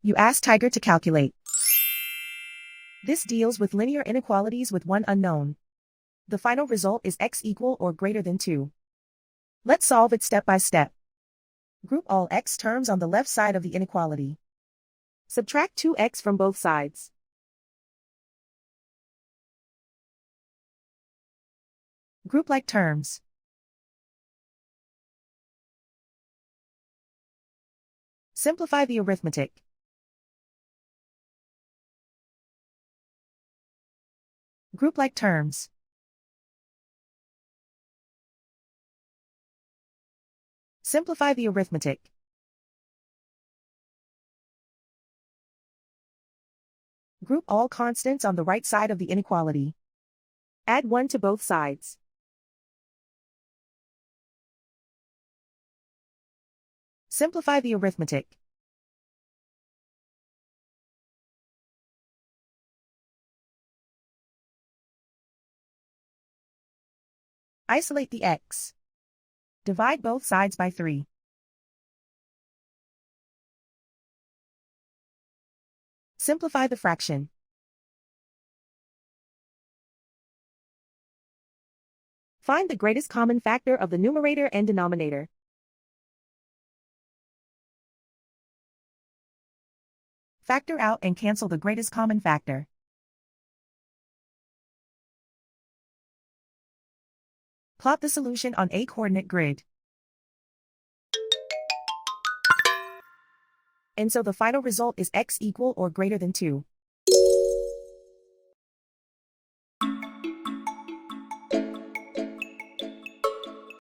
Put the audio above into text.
You ask Tiger to calculate. This deals with linear inequalities with one unknown. The final result is x equal or greater than 2. Let's solve it step by step. Group all x terms on the left side of the inequality. Subtract 2x from both sides. Group like terms. Simplify the arithmetic. Group like terms. Simplify the arithmetic. Group all constants on the right side of the inequality. Add 1 to both sides. Simplify the arithmetic. Isolate the x. Divide both sides by 3. Simplify the fraction. Find the greatest common factor of the numerator and denominator. Factor out and cancel the greatest common factor. Plot the solution on a coordinate grid. And so the final result is x equal or greater than 2.